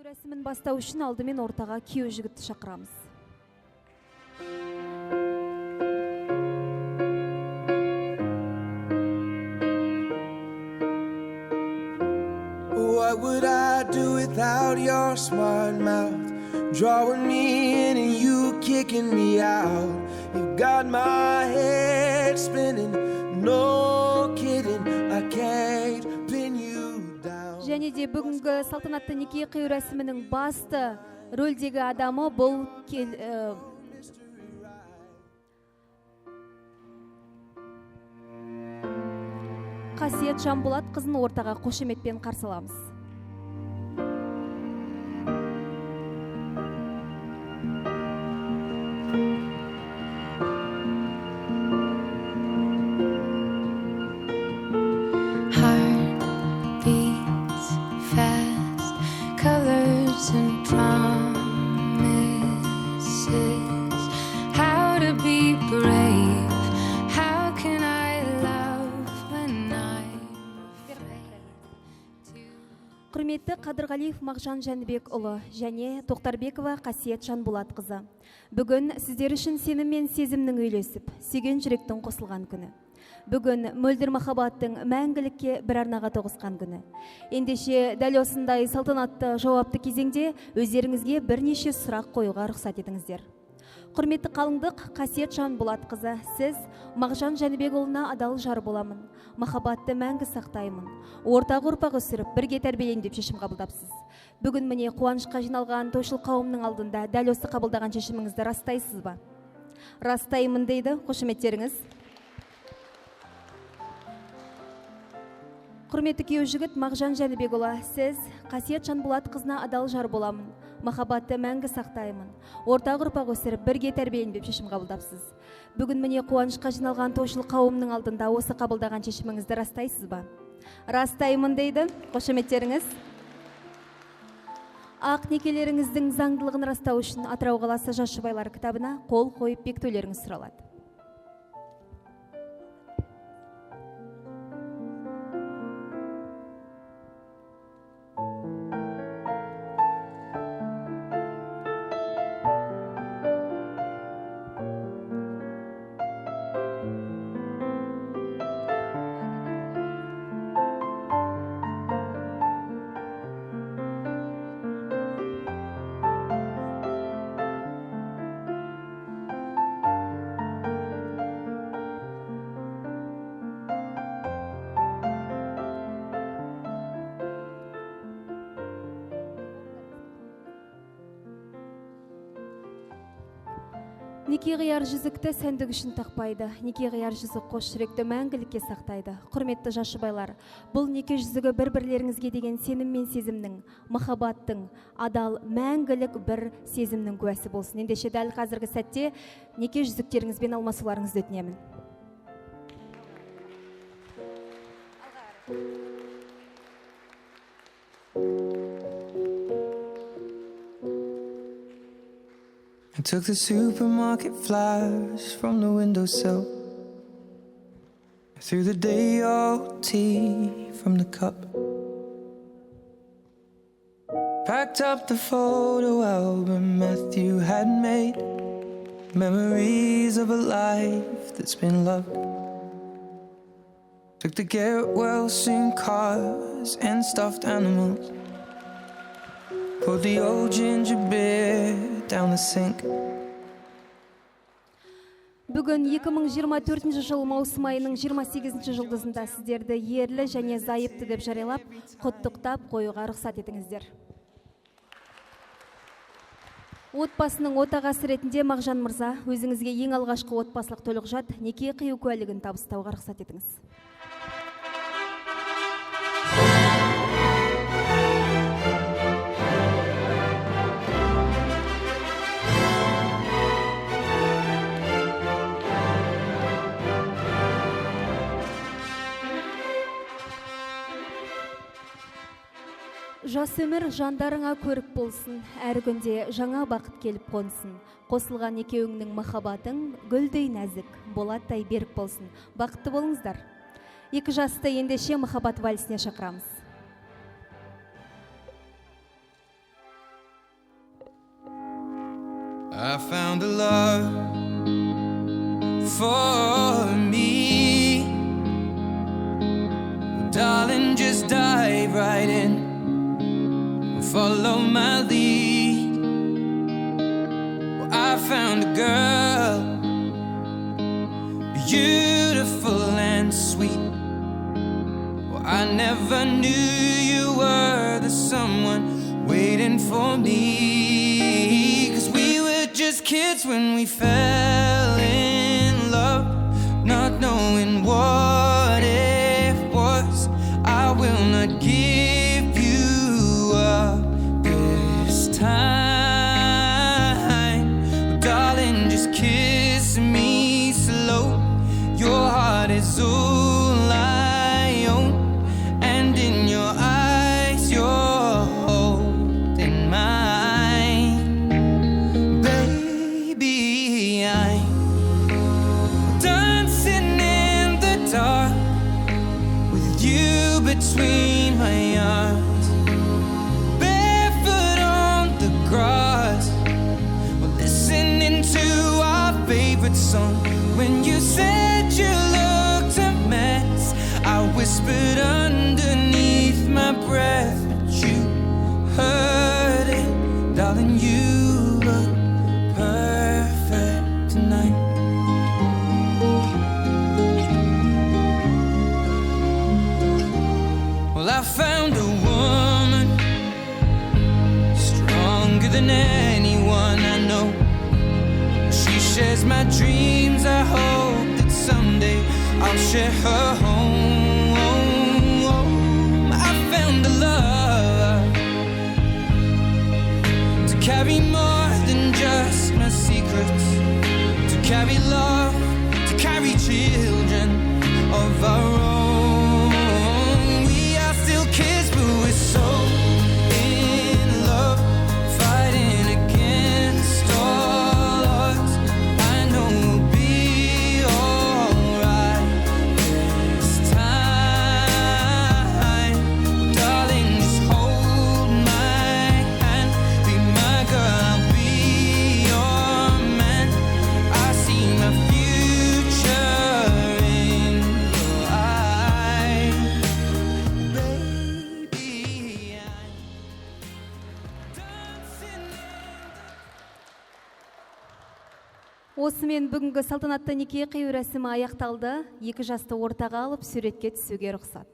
Некеу рәсімін бастау үшін алдымен ортаға күйеу жігітті шақырамыз. What would I do without your smart mouth? Drawing me in and you kicking me out. You got my head spinning, no kidding, I can't pin you down. Және де бүгінгі салтанатты неке қию рәсімінің басты рөлдегі адамы бұл Қасиет Жанболат қызын ортаға қошеметпен қарсы аламыз. Құрметті Қадырғалиев Мағжан Жәнібекұлы және Тоқтарбекова Қасиет Жанболат қызы. Бүгін сіздер үшін сенім мен сезімнің үйлесіп, сүйген жүректің қосылған күні. Бүгін мөлдір махаббаттың мәңгілікке бір арнаға тоғысқан күні. Ендеше дәл осындай салтанатты жауапты кезеңде өздеріңізге бірнеше сұрақ қоюға рұқсат етіңіздер. Құрметті қалыңдық Қасиет Жанболат қызы, сіз Мағжан Жәнібекұлына адал жар боламын, махаббатты мәңгі сақтаймын, ортақ ұрпақ өсіріп, бірге тәрбиелеймін деп шешім қабылдапсыз. Бүгін міне қуанышқа жиналған тойшыл қауымның алдында дәл осы қабылдаған шешіміңізді растайсыз ба? Растаймын дейді, қошеметтеріңіз. Құрметті күйеу жігіт Мағжан Жәнібекұлы, сіз Қасиет Жанболат қызына адал жар боламын, махаббатты мәңгі сақтаймын, ортақ ұрпақ өсіріп, бірге тәрбиелеймін деп шешім қабылдапсыз. Бүгін міне қуанышқа жиналған тойшыл қауымның алдында осы қабылдаған шешіміңізді растайсыз ба? Растаймын дейді, қошеметтеріңіз. Ақ некелеріңіздің заңдылығын растау үшін Атырау қаласы жас жұбайлар кітабына қол қойып бекітулеріңіз сұралады. Неке қияр жүзікті сәндік үшін тақпайды. Неке қияр жүзік қос жүректі мәңгілікке сақтайды. Құрметті жас жұбайлар, бұл неке жүзігі бір-бірлеріңізге деген сенім мен сезімнің, махаббаттың, адал, мәңгілік бір сезімнің куәсі болсын. Ендеше дәл қазіргі сәтте неке жүзіктеріңізбен алмасуларыңызды өтінемін. I took the supermarket flyers from the windowsill. I threw the day old tea from the cup. Packed up the photo album Matthew had made. Memories of a life that's been loved. Took the get well soon cars and stuffed animals. Poured the old ginger beer down the sink. Бүгін 2024 жыл маусым айының 28 жылдызында сіздерді ерлі және зайыпты деп жариялап, құттықтап қоюға рұқсат етіңіздер. Отбасының отағасы ретінде Мағжан мырза, өзіңізге ең алғашқы отбасылық төлқұжат неке қию куәлігін табыстауға рұқсат етіңіз. Жас өмір жандарыңа көрік болсын, әр күнде жаңа бақыт келіп қонсын. Қосылған екеуіңнің махаббатың гүлдей нәзік, болаттай берік болсын. Бақытты болыңыздар. Екі жасты ендеше махаббат вальсіне шақырамыз. I found a love for me. Well, darling, just dive right in, follow my lead. Well, I found a girl, beautiful and sweet. Well, I never knew you were the someone waiting for me. 'Cause we were just kids when we fell in love, not knowing what it was. I will not give you up this time. Well, darling, just kiss me slow. Your heart is all I own, and in your eyes you're holding mine. Baby, I'm dancing in the dark with you between my arms, barefoot on the grass. We're listening to our favorite song. When you said you looked a mess, I whispered underneath my breath, but you heard it. Darling, you look perfect tonight. Well, I found a woman stronger than anyone I know. She shares my dreams. I hope that someday I'll share her home. I found a love to carry more than just my secrets, to carry love, to carry children of our own. We are still kids, but we're so in love, fighting against all odds. I know we'll be alright this time. Darling, just hold my hand, be my girl, I'll be your man. I see my future in your eyes. Baby, I'm dancing in the... Осымен бүгінгі салтанатты неке қию рәсімі аяқталды. Екі жасты ортаға алып суретке түсуге рұқсат.